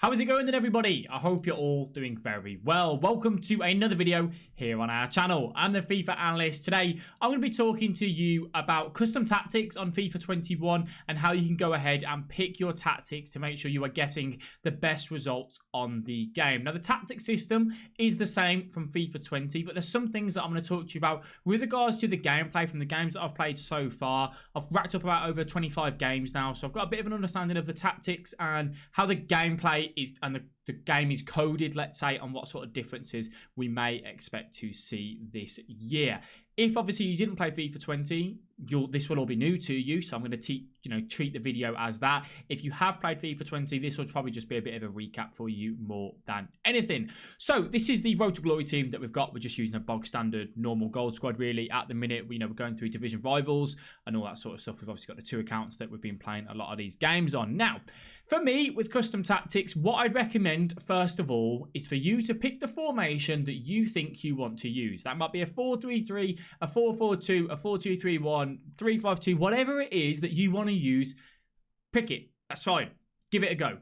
How is it going then, everybody? I hope you're all doing very well. Welcome to another video here on our channel. I'm the FIFA Analyst. Today, I'm going to be talking to you about custom tactics on FIFA 21 and how you can go ahead and pick your tactics to make sure you are getting the best results on the game. Now, the tactic system is the same from FIFA 20, but there's some things that I'm going to talk to you about with regards to the gameplay from the games that I've played so far. I've racked up about over 25 games now, so I've got a bit of an understanding of the tactics and how the gameplay is and the game is coded, let's say, on what sort of differences we may expect to see this year. If obviously you didn't play FIFA 20, this will all be new to you, so I'm going to treat the video as that. If you have played FIFA 20, this will probably just be a bit of a recap for you more than anything. So this is the Road to Glory team that we've got. We're just using a bog standard normal gold squad really at the minute. We're going through division rivals and all that sort of stuff. We've obviously got the 2 accounts that we've been playing a lot of these games on. Now, for me with custom tactics, what I'd recommend first of all is for you to pick the formation that you think you want to use. That might be a 4-3-3, a 4-4-2, a 4-2-3-1, 3-5-2, whatever it is that you want to use, pick it. That's fine. Give it a go.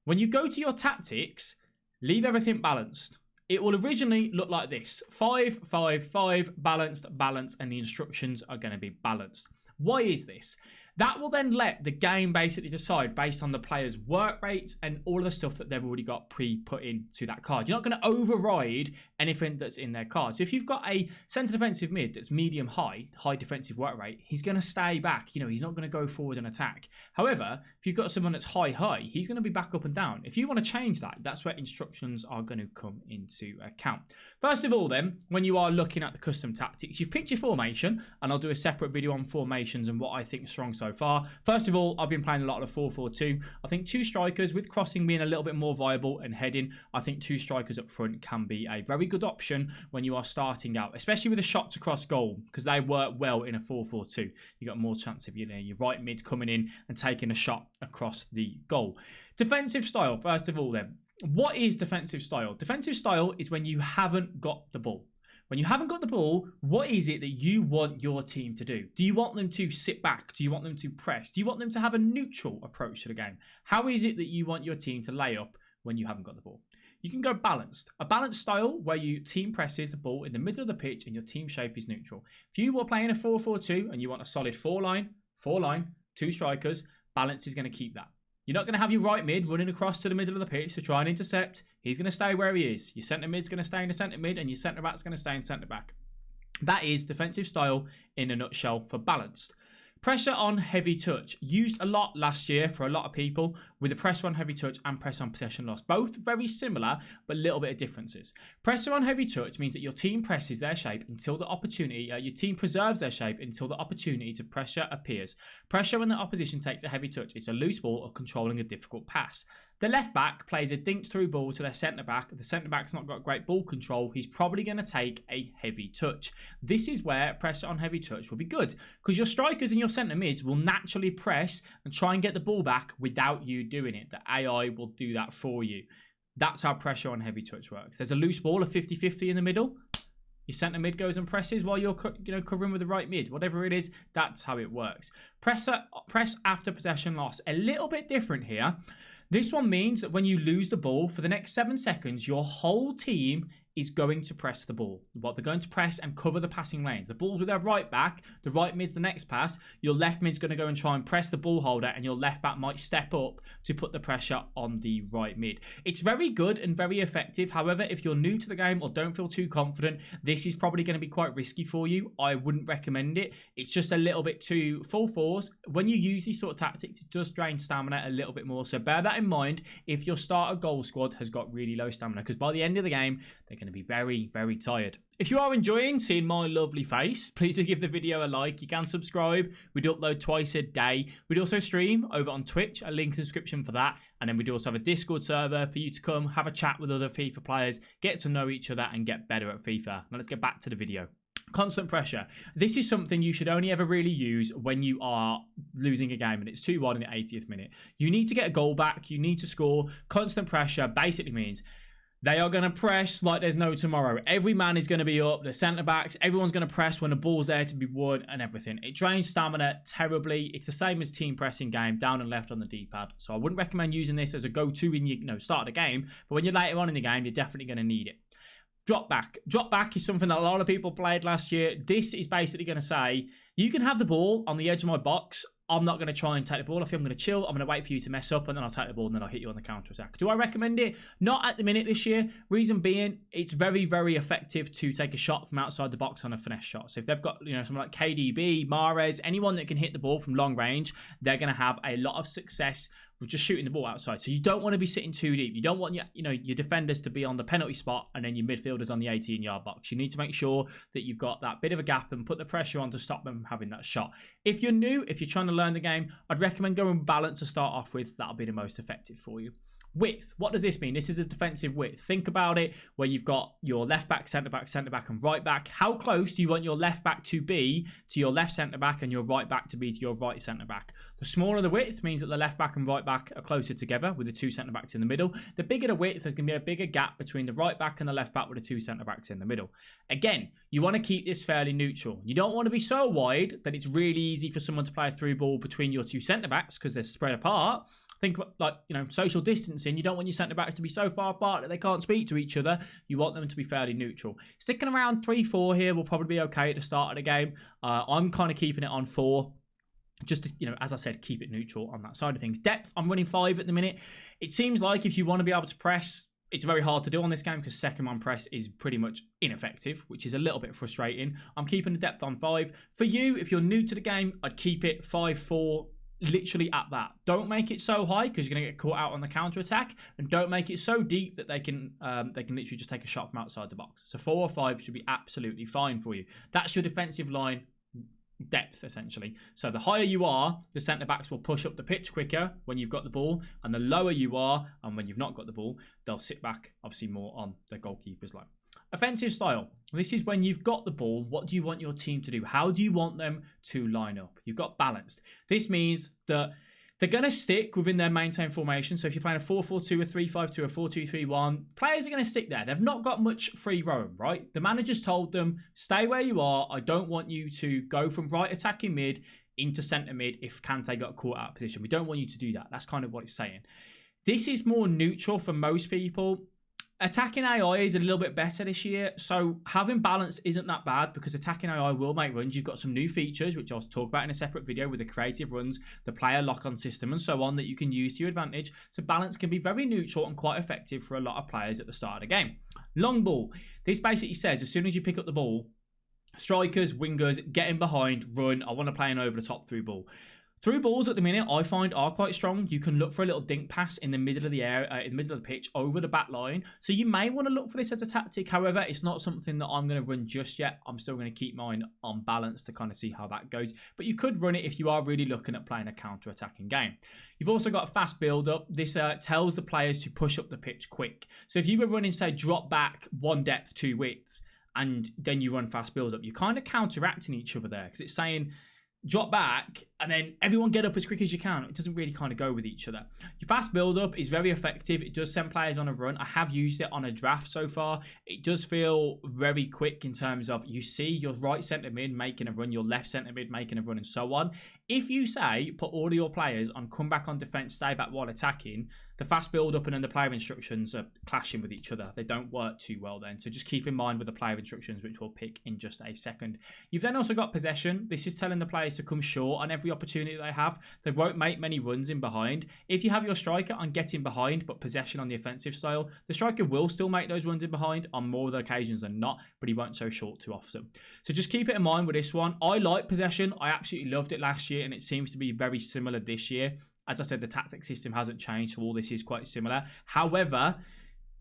When you go to your tactics, leave everything balanced. It will originally look like this: 5-5-5, balanced, and the instructions are going to be balanced. Why is this? That will then let the game basically decide based on the player's work rates and all of the stuff that they've already got pre-put into that card. You're not going to override anything that's in their card. So if you've got a centre defensive mid that's medium high defensive work rate, he's going to stay back. He's not going to go forward and attack. However, if you've got someone that's high, he's going to be back up and down. If you want to change that, that's where instructions are going to come into account. First of all then, when you are looking at the custom tactics, you've picked your formation, and I'll do a separate video on formations and what I think is strong so far. First of all, I've been playing a lot of 4-4-2. I think 2 strikers, with crossing being a little bit more viable and heading, I think 2 strikers up front can be a very good option when you are starting out, especially with the shots across goal, because they work well in a 4-4-2. You got more chance of your right mid coming in and taking a shot across the goal. Defensive style, first of all then. What is defensive style? Defensive style is when you haven't got the ball. When you haven't got the ball, what is it that you want your team to do? Do you want them to sit back? Do you want them to press? Do you want them to have a neutral approach to the game? How is it that you want your team to lay up when you haven't got the ball? You can go balanced. A balanced style where your team presses the ball in the middle of the pitch and your team shape is neutral. If you were playing a 4-4-2 and you want a solid 4-line, 2 strikers, balance is going to keep that. You're not going to have your right mid running across to the middle of the pitch to try and intercept. He's going to stay where he is. Your centre mid's going to stay in the centre mid and your centre back's going to stay in centre back. That is defensive style in a nutshell for balanced. Pressure on heavy touch. Used a lot last year for a lot of people with the pressure on heavy touch and pressure on possession loss. Both very similar, but a little bit of differences. Pressure on heavy touch means that your team presses their shape until the opportunity, your team preserves their shape until the opportunity to pressure appears. Pressure when the opposition takes a heavy touch. It's a loose ball or controlling a difficult pass. The left back plays a dinked through ball to their centre back. The centre back's not got great ball control. He's probably going to take a heavy touch. This is where pressure on heavy touch will be good, because your strikers and your centre mids will naturally press and try and get the ball back without you doing it. The AI will do that for you. That's how pressure on heavy touch works. There's a loose ball, a 50-50 in the middle. Your centre mid goes and presses while you're covering with the right mid. Whatever it is, that's how it works. Press after possession loss. A little bit different here. This one means that when you lose the ball, for the next 7 seconds, your whole team is going to press the ball. What they're going to press and cover the passing lanes. The ball's with their right back, the right mid's the next pass, your left mid's going to go and try and press the ball holder, and your left back might step up to put the pressure on the right mid. It's very good and very effective. However, if you're new to the game or don't feel too confident, this is probably going to be quite risky for you. I wouldn't recommend it. It's just a little bit too full force. When you use these sort of tactics, it does drain stamina a little bit more. So bear that in mind if your starter goal squad has got really low stamina, because by the end of the game, they're going to be very, very tired. If you are enjoying seeing my lovely face, please do give the video a like. You can subscribe. We do upload twice a day. We'd also stream over on Twitch, a link in the description for that. And then we do also have a Discord server for you to come have a chat with other FIFA players, get to know each other and get better at FIFA. Now let's get back to the video. Constant pressure. This is something you should only ever really use when you are losing a game and it's 2-1 in the 80th minute. You need to get a goal back. You need to score. Constant pressure basically means They are going to press like there's no tomorrow. Every man is going to be up. The centre-backs, everyone's going to press when the ball's there to be won and everything. It drains stamina terribly. It's the same as team pressing game, down and left on the D-pad. So I wouldn't recommend using this as a go-to in your start of the game. But when you're later on in the game, you're definitely going to need it. Drop back. Drop back is something that a lot of people played last year. This is basically going to say, you can have the ball on the edge of my box. I'm not going to try and take the ball off you. I'm going to chill. I'm going to wait for you to mess up, and then I'll take the ball, and then I'll hit you on the counter-attack. Do I recommend it? Not at the minute this year. Reason being, it's very, very effective to take a shot from outside the box on a finesse shot. So if they've got, someone like KDB, Mahrez, anyone that can hit the ball from long range, they're going to have a lot of success with just shooting the ball outside. So you don't want to be sitting too deep. You don't want your defenders to be on the penalty spot and then your midfielders on the 18-yard box. You need to make sure that you've got that bit of a gap and put the pressure on to stop them from having that shot. If you're new, if you're trying to learn the game, I'd recommend going balance to start off with. That'll be the most effective for you. Width. What does this mean? This is the defensive width. Think about it where you've got your left back, centre back, and right back. How close do you want your left back to be to your left centre back and your right back to be to your right centre back? The smaller the width means that the left back and right back are closer together with the two centre backs in the middle. The bigger the width, there's going to be a bigger gap between the right back and the left back with the two centre backs in the middle. Again, you want to keep this fairly neutral. You don't want to be so wide that it's really easy for someone to play a through ball between your two centre backs because they're spread apart. Think like, social distancing. You don't want your centre-backs to be so far apart that they can't speak to each other. You want them to be fairly neutral. Sticking around 3-4 here will probably be okay at the start of the game. I'm kind of keeping it on 4. Just to, as I said, keep it neutral on that side of things. Depth, I'm running 5 at the minute. It seems like if you want to be able to press, it's very hard to do on this game because second man press is pretty much ineffective, which is a little bit frustrating. I'm keeping the depth on 5. For you, if you're new to the game, I'd keep it 5-4. Literally at that. Don't make it so high because you're going to get caught out on the counter attack, and don't make it so deep that they can literally just take a shot from outside the box. So 4 or 5 should be absolutely fine for you. That's your defensive line depth essentially. So the higher you are, the centre backs will push up the pitch quicker when you've got the ball, and the lower you are and when you've not got the ball, they'll sit back obviously more on the goalkeeper's line. Offensive style. This is when you've got the ball, what do you want your team to do? How do you want them to line up? You've got balanced. This means that they're going to stick within their maintained formation. So if you're playing a 4-4-2, a 3-5-2, a 4-2-3-1, players are going to stick there. They've not got much free roam, right? The manager's told them, stay where you are. I don't want you to go from right attacking mid into centre mid if Kante got caught out of position. We don't want you to do that. That's kind of what it's saying. This is more neutral for most people. Attacking AI is a little bit better this year, so having balance isn't that bad because attacking AI will make runs. You've got some new features, which I'll talk about in a separate video with the creative runs, the player lock-on system and so on that you can use to your advantage. So balance can be very neutral and quite effective for a lot of players at the start of the game. Long ball. This basically says as soon as you pick up the ball, strikers, wingers, get in behind, run. I want to play an over-the-top through ball. Through balls at the minute, I find are quite strong. You can look for a little dink pass in the middle of the air, in the middle of the pitch, over the back line. So you may want to look for this as a tactic. However, it's not something that I'm going to run just yet. I'm still going to keep mine on balance to kind of see how that goes. But you could run it if you are really looking at playing a counter-attacking game. You've also got a fast build-up. This tells the players to push up the pitch quick. So if you were running, say, drop back, 1 depth, 2 width, and then you run fast build-up, you're kind of counteracting each other there because it's saying drop back and then everyone get up as quick as you can. It doesn't really kind of go with each other. Your fast build up is very effective. It does send players on a run. I have used it on a draft so far. It does feel very quick in terms of you see your right centre mid making a run, your left centre mid making a run and so on. If you say put all of your players on come back on defence, stay back while attacking, the fast build up and then the player instructions are clashing with each other. They don't work too well then. So just keep in mind with the player instructions, which we'll pick in just a second. You've then also got possession. This is telling the players to come short on every opportunity they have. They won't make many runs in behind. If you have your striker on getting behind, but possession on the offensive style, the striker will still make those runs in behind on more of the occasions than not, but he won't so short too often. So just keep it in mind with this one. I like possession. I absolutely loved it last year, and it seems to be very similar this year. As I said, the tactic system hasn't changed, so all this is quite similar. However,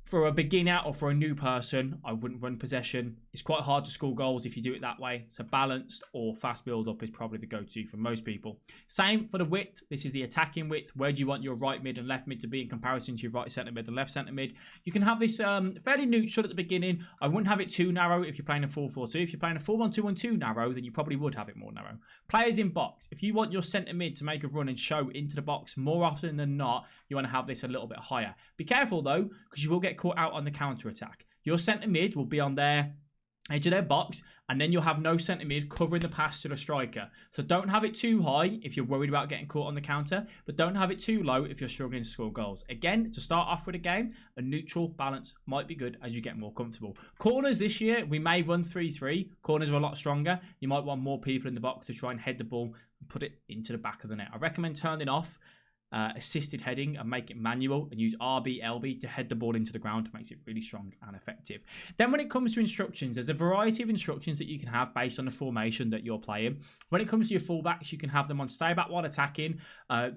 for a beginner or for a new person, I wouldn't run possession. It's quite hard to score goals if you do it that way. So balanced or fast build-up is probably the go-to for most people. Same for the width. This is the attacking width. Where do you want your right mid and left mid to be in comparison to your right centre mid and left centre mid? You can have this fairly neutral at the beginning. I wouldn't have it too narrow if you're playing a 4-4-2. If you're playing a 4-1-2-1-2 narrow, then you probably would have it more narrow. Players in box. If you want your centre mid to make a run and show into the box more often than not, you want to have this a little bit higher. Be careful though, because you will get get caught out on the counter attack. Your centre mid will be on their edge of their box, and then you'll have no centre mid covering the pass to the striker. So don't have it too high if you're worried about getting caught on the counter, but don't have it too low if you're struggling to score goals. Again, to start off with a game, a neutral balance might be good as you get more comfortable. Corners this year, we may run 3-3. Corners are a lot stronger. You might want more people in the box to try and head the ball and put it into the back of the net. I recommend turning off assisted heading and make it manual, and use RB, LB to head the ball into the ground. Makes it really strong and effective. Then when it comes to instructions, there's a variety of instructions that you can have based on the formation that you're playing. When it comes to your fullbacks, you can have them on stay back while attacking,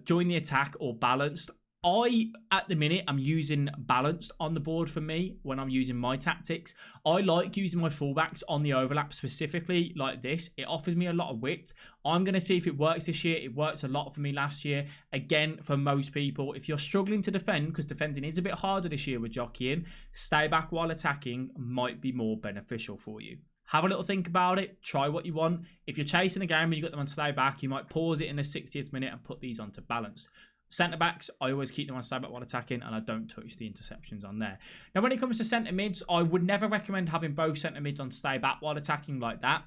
join the attack, or balanced. I, at the minute, I'm using balanced on the board for me when I'm using my tactics. I like using my fullbacks on the overlap specifically like this. It offers me a lot of width. I'm going to see if it works this year. It worked a lot for me last year. Again, for most people, if you're struggling to defend, because defending is a bit harder this year with jockeying, stay back while attacking might be more beneficial for you. Have a little think about it. Try what you want. If you're chasing a game and you've got them on stay back, you might pause it in the 60th minute and put these onto balanced. Centre backs, I always keep them on stay back while attacking, and I don't touch the interceptions on there. Now, when it comes to centre mids, I would never recommend having both centre mids on stay back while attacking like that.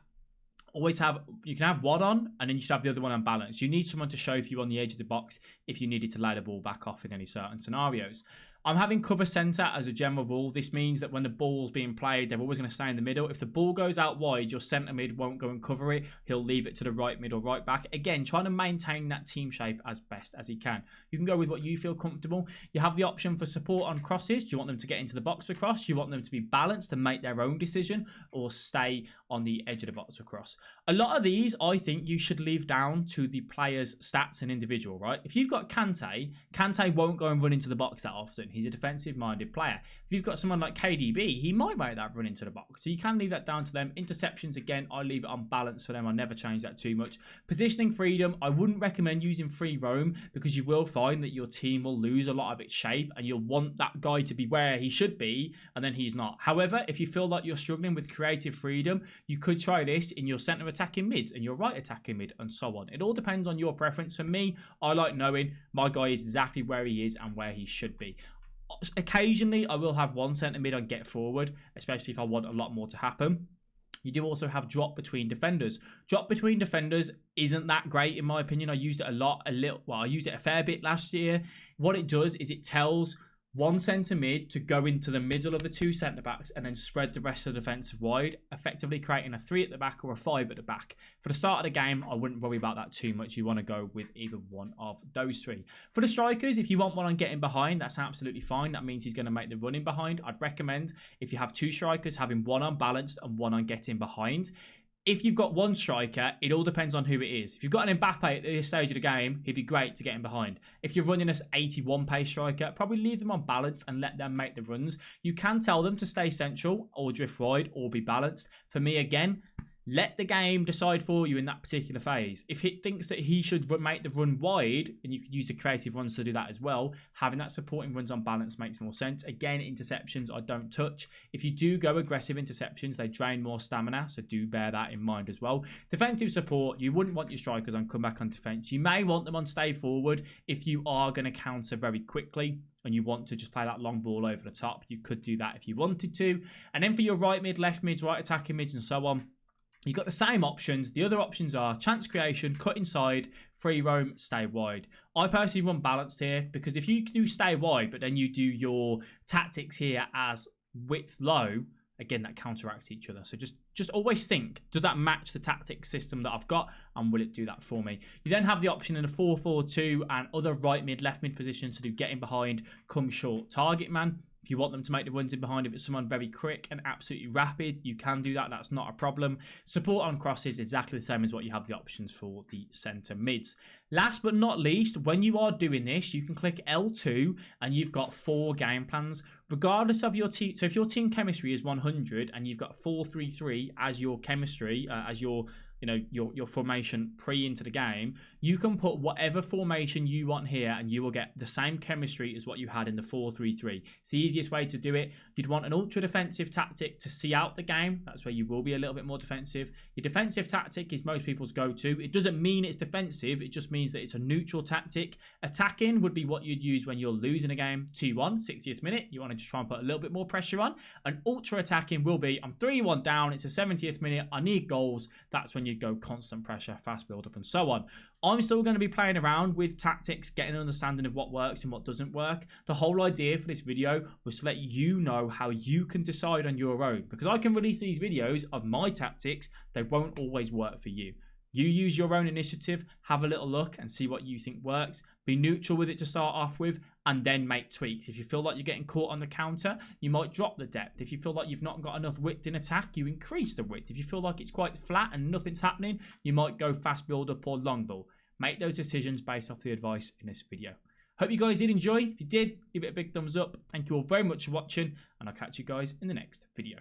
Always have, you can have one on, and then you should have the other one on balance. You need someone to show if you're on the edge of the box if you needed to lay the ball back off in any certain scenarios. I'm having cover centre as a general rule. This means that when the ball's being played, they're always going to stay in the middle. If the ball goes out wide, your centre mid won't go and cover it. He'll leave it to the right mid or right back. Again, trying to maintain that team shape as best as he can. You can go with what you feel comfortable. You have the option for support on crosses. Do you want them to get into the box to cross? Do you want them to be balanced and make their own decision, or stay on the edge of the box to cross? A lot of these, I think you should leave down to the player's stats and individual, right? If you've got Kante won't go and run into the box that often. He's a defensive-minded player. If you've got someone like KDB, he might make that run into the box. So you can leave that down to them. Interceptions, again, I leave it on balance for them. I never change that too much. Positioning freedom, I wouldn't recommend using free roam, because you will find that your team will lose a lot of its shape, and you'll want that guy to be where he should be, and then he's not. However, if you feel like you're struggling with creative freedom, you could try this in your centre attacking mids and your right attacking mid, and so on. It all depends on your preference. For me, I like knowing my guy is exactly where he is and where he should be. Occasionally, I will have one centre mid on get forward, especially if I want a lot more to happen. You do also have drop between defenders. Drop between defenders isn't that great in my opinion. I used it I used it a fair bit last year. What it does is it tells one centre mid to go into the middle of the two centre backs and then spread the rest of the defensive wide, effectively creating a 3 at the back or a 5 at the back. For the start of the game, I wouldn't worry about that too much. You want to go with either one of those three. For the strikers, if you want one on getting behind, that's absolutely fine. That means he's going to make the running behind. I'd recommend, if you have two strikers, having one on balanced and one on getting behind. If you've got one striker, it all depends on who it is. If you've got an Mbappe at this stage of the game, he'd be great to get him behind. If you're running this 81 pace striker, probably leave them on balance and let them make the runs. You can tell them to stay central or drift wide or be balanced. For me, again, let the game decide for you in that particular phase. If it thinks that he should make the run wide, and you could use the creative runs to do that as well, having that supporting runs on balance makes more sense. Again, interceptions I don't touch. If you do go aggressive interceptions, they drain more stamina, so do bear that in mind as well. Defensive support, you wouldn't want your strikers on comeback on defense. You may want them on stay forward if you are going to counter very quickly and you want to just play that long ball over the top. You could do that if you wanted to. And then for your right mid, left mids, right attacking mids, and so on, you've got the same options. The other options are chance creation, cut inside, free roam, stay wide. I personally run balanced here, because if you do stay wide, but then you do your tactics here as width low, again, that counteracts each other. So just always think, does that match the tactics system that I've got, and will it do that for me? You then have the option in a 4-4-2 and other right mid, left mid positions to do getting behind, come short, target man. If you want them to make the runs in behind, if it's someone very quick and absolutely rapid, you can do that. That's not a problem. Support on crosses, exactly the same as what you have the options for the centre mids. Last but not least, when you are doing this, you can click L2 and you've got 4 game plans, regardless of your team. So if your team chemistry is 100 and you've got 4-3-3 as your chemistry, as your your formation pre into the game, you can put whatever formation you want here and you will get the same chemistry as what you had in the 4-3-3. It's the easiest way to do it. You'd want an ultra defensive tactic to see out the game. That's where you will be a little bit more defensive. Your defensive tactic is most people's go-to. It doesn't mean it's defensive. It just means that it's a neutral tactic. Attacking would be what you'd use when you're losing a game 2-1, 60th minute. You want to just try and put a little bit more pressure on. And ultra attacking will be, I'm 3-1 down. It's a 70th minute. I need goals. That's when you go constant pressure, fast build up, and so on. I'm still going to be playing around with tactics, getting an understanding of what works and what doesn't work. The whole idea for this video was to let you know how you can decide on your own, because I can release these videos of my tactics. They won't always work for you. You use your own initiative, have a little look and see what you think works. Be neutral with it to start off with, and then make tweaks. If you feel like you're getting caught on the counter, you might drop the depth. If you feel like you've not got enough width in attack, you increase the width. If you feel like it's quite flat and nothing's happening, you might go fast build up or long ball. Make those decisions based off the advice in this video. Hope you guys did enjoy. If you did, give it a big thumbs up. Thank you all very much for watching, and I'll catch you guys in the next video.